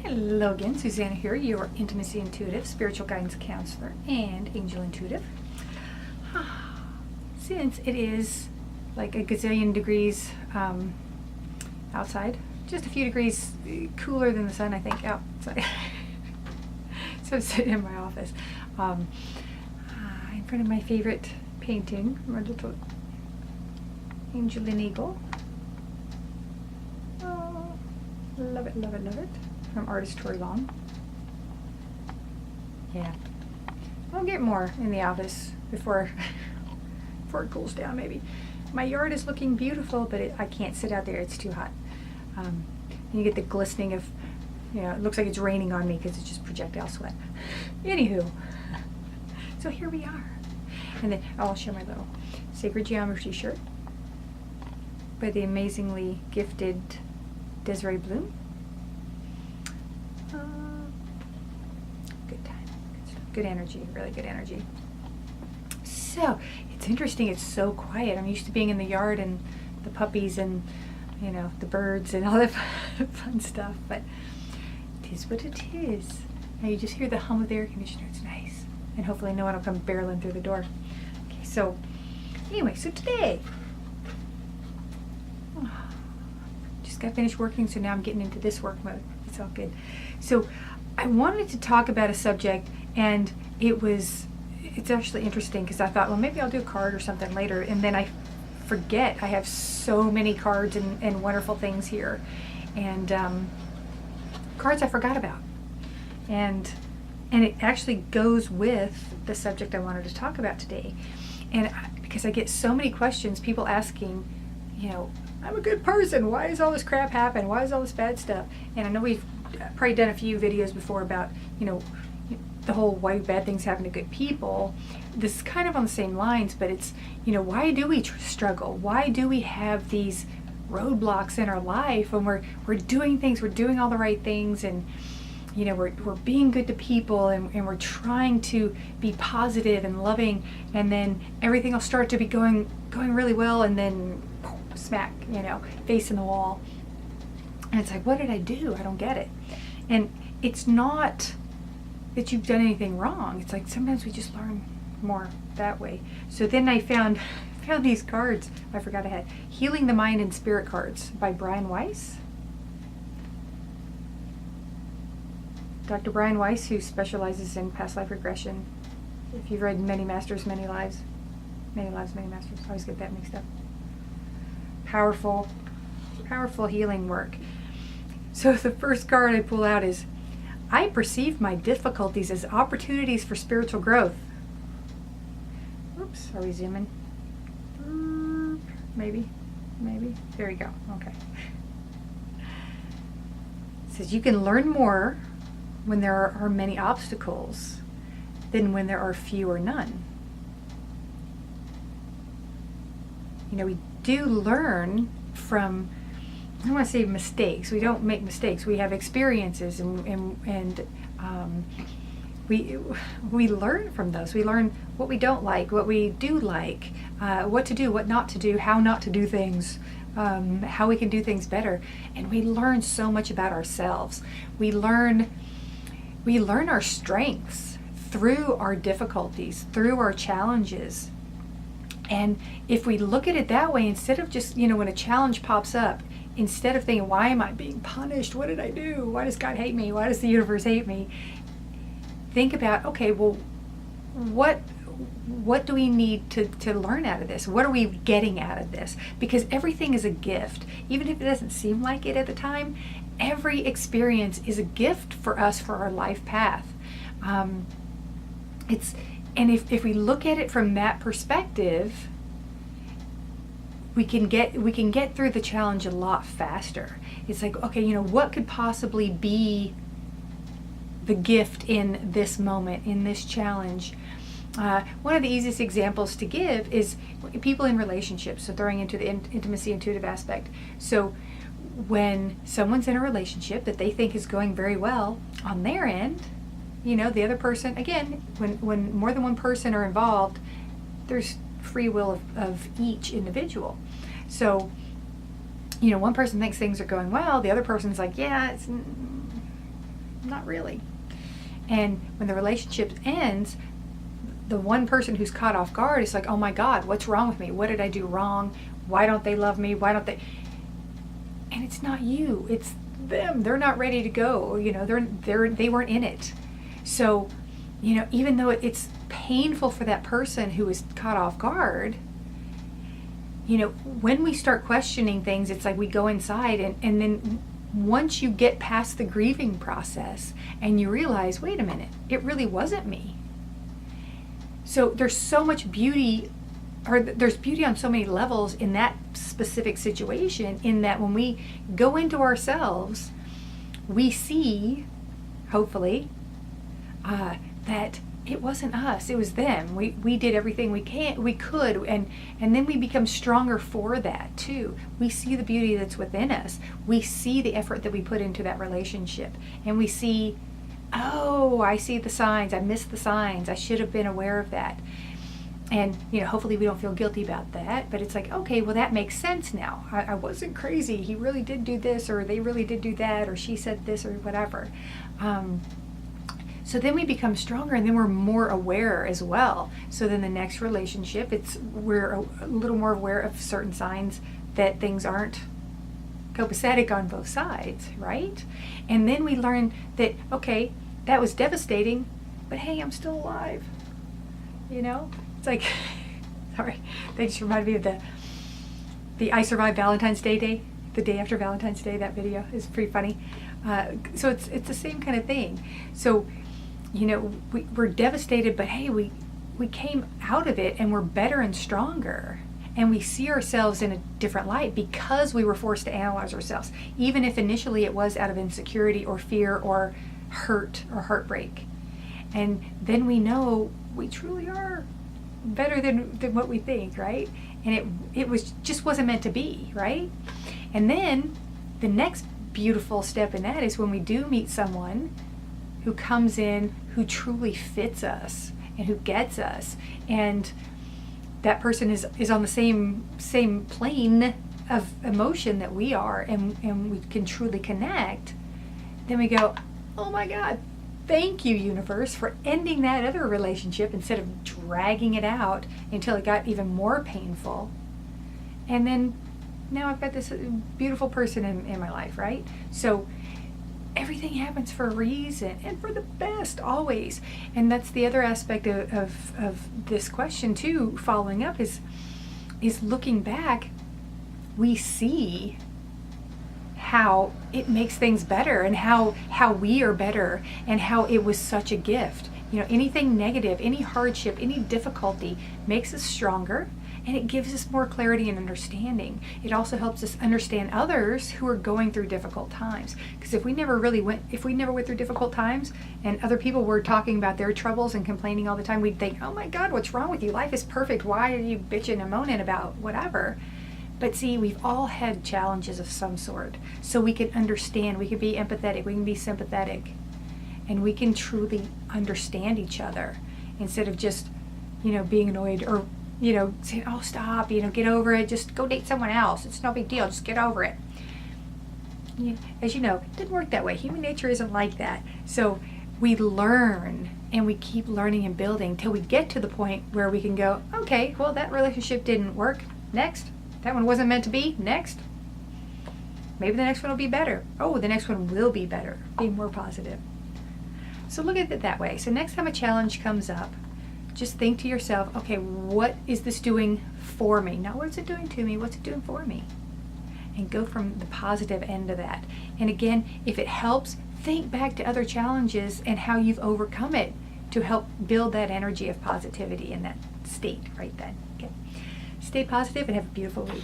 Hello again, Susanna here, your intimacy intuitive, spiritual guidance counselor, and angel intuitive. Since it is like a gazillion degrees outside, just a few degrees cooler than the sun, I think, outside. So I'm sitting in my office in front of my favorite painting, my little angel and eagle. Oh, love it, love it, love it. From Artist Tour Long. Yeah. I'll get more in the office before it cools down, maybe. My yard is looking beautiful, but I can't sit out there. It's too hot. And you get the glistening of, it looks like it's raining on me because it's just projectile sweat. Anywho, so here we are. And then I'll show my little Sacred Geometry shirt by the amazingly gifted Desirae Bloom. Good time, good energy, really good energy. So it's interesting, it's so quiet. I'm used to being in the yard and the puppies and the birds and all that fun stuff, but it is what it is. Now you just hear the hum of the air conditioner. It's nice, and hopefully no one will come barreling through the door. Okay, so anyway, so today just got finished working, so now I'm getting into this work mode. It's all good. So I wanted to talk about a subject, and it's actually interesting because I thought, well, maybe I'll do a card or something later, and then I forget I have so many cards and wonderful things here, and cards I forgot about, and it actually goes with the subject I wanted to talk about today, and because I get so many questions, people asking, I'm a good person, why does all this crap happen, why is all this bad stuff? And I know we've probably done a few videos before about the whole why bad things happen to good people. This is kind of on the same lines, but it's why do we struggle, why do we have these roadblocks in our life when we're doing things, we're doing all the right things, and we're being good to people, and we're trying to be positive and loving, and then everything will start to be going really well, and then smack, face in the wall. And it's like, what did I do? I don't get it. And it's not that you've done anything wrong. It's like sometimes we just learn more that way. So then I found these cards I forgot I had. Healing the Mind and Spirit cards by Brian Weiss. Dr. Brian Weiss, who specializes in past life regression. If you've read Many Masters, Many Lives, Many Lives, Many Masters. I always get that mixed up. Powerful, powerful healing work. So the first card I pull out is, I perceive my difficulties as opportunities for spiritual growth. Oops, are we zooming? Maybe. There you go. Okay. It says you can learn more when there are many obstacles than when there are few or none. We do learn from, I don't want to say mistakes. We don't make mistakes. We have experiences, and we learn from those. We learn what we don't like, what we do like, what to do, what not to do, how not to do things, how we can do things better, and we learn so much about ourselves. We learn our strengths through our difficulties, through our challenges. And if we look at it that way, instead of just, when a challenge pops up, instead of thinking, why am I being punished? What did I do? Why does God hate me? Why does the universe hate me? Think about, okay, well, what do we need to learn out of this? What are we getting out of this? Because everything is a gift. Even if it doesn't seem like it at the time, every experience is a gift for us for our life path. And if we look at it from that perspective, we can get through the challenge a lot faster. It's like, okay, what could possibly be the gift in this moment, in this challenge? One of the easiest examples to give is people in relationships, so throwing into the intimacy intuitive aspect. So when someone's in a relationship that they think is going very well on their end, the other person, again, when more than one person are involved, there's free will of each individual. So, one person thinks things are going well, the other person's like, yeah, Not really. And when the relationship ends, the one person who's caught off guard is like, oh my God, what's wrong with me? What did I do wrong? Why don't they love me? Why don't they? And it's not you, it's them. They're not ready to go. They weren't in it. So, even though it's painful for that person who is caught off guard, when we start questioning things, it's like we go inside and then once you get past the grieving process and you realize, wait a minute, it really wasn't me. So there's so much beauty, or there's beauty on so many levels in that specific situation, in that when we go into ourselves, we see, hopefully, that it wasn't us, it was them. We did everything we could, and then we become stronger for that too. We see the beauty that's within us. We see the effort that we put into that relationship, and we see, oh, I see the signs, I missed the signs, I should have been aware of that. And hopefully we don't feel guilty about that, but it's like, okay, well, that makes sense now. I wasn't crazy. He really did do this, or they really did do that, or she said this, or whatever. So then we become stronger, and then we're more aware as well. So then the next relationship, we're a little more aware of certain signs that things aren't copacetic on both sides, right? And then we learn that, okay, that was devastating, but hey, I'm still alive. It's like, sorry, they just reminded me of the I Survived Valentine's Day, the day after Valentine's Day. That video is pretty funny. So it's the same kind of thing. So, we're devastated, but hey, we came out of it, and we're better and stronger. And we see ourselves in a different light because we were forced to analyze ourselves, even if initially it was out of insecurity or fear or hurt or heartbreak. And then we know we truly are better than what we think, right? And it just wasn't meant to be, right? And then the next beautiful step in that is when we do meet someone who comes in, who truly fits us and who gets us, and that person is on the same plane of emotion that we are, and we can truly connect. Then we go, oh my God, thank you, universe, for ending that other relationship instead of dragging it out until it got even more painful. And then now I've got this beautiful person in my life, right? So everything happens for a reason, and for the best, always. And that's the other aspect of this question too, following up, is looking back, we see how it makes things better, and how we are better, and how it was such a gift. Anything negative, any hardship, any difficulty makes us stronger, and it gives us more clarity and understanding. It also helps us understand others who are going through difficult times. Because if we never went through difficult times, and other people were talking about their troubles and complaining all the time, we'd think, oh my God, what's wrong with you? Life is perfect. Why are you bitching and moaning about whatever? But see, we've all had challenges of some sort. So we can understand, we can be empathetic, we can be sympathetic, and we can truly understand each other instead of just, being annoyed, or saying, oh, stop, get over it, just go date someone else, it's no big deal, just get over it. As you know, it didn't work that way. Human nature isn't like that. So we learn, and we keep learning and building till we get to the point where we can go, okay, well, that relationship didn't work, next. That one wasn't meant to be, next. Maybe the next one will be better. Oh, the next one will be better, be more positive. So look at it that way. So next time a challenge comes up, just think to yourself, okay, what is this doing for me? Not what is it doing to me, what's it doing for me? And go from the positive end of that. And again, if it helps, think back to other challenges and how you've overcome it to help build that energy of positivity in that state right then. Okay. Stay positive and have a beautiful week.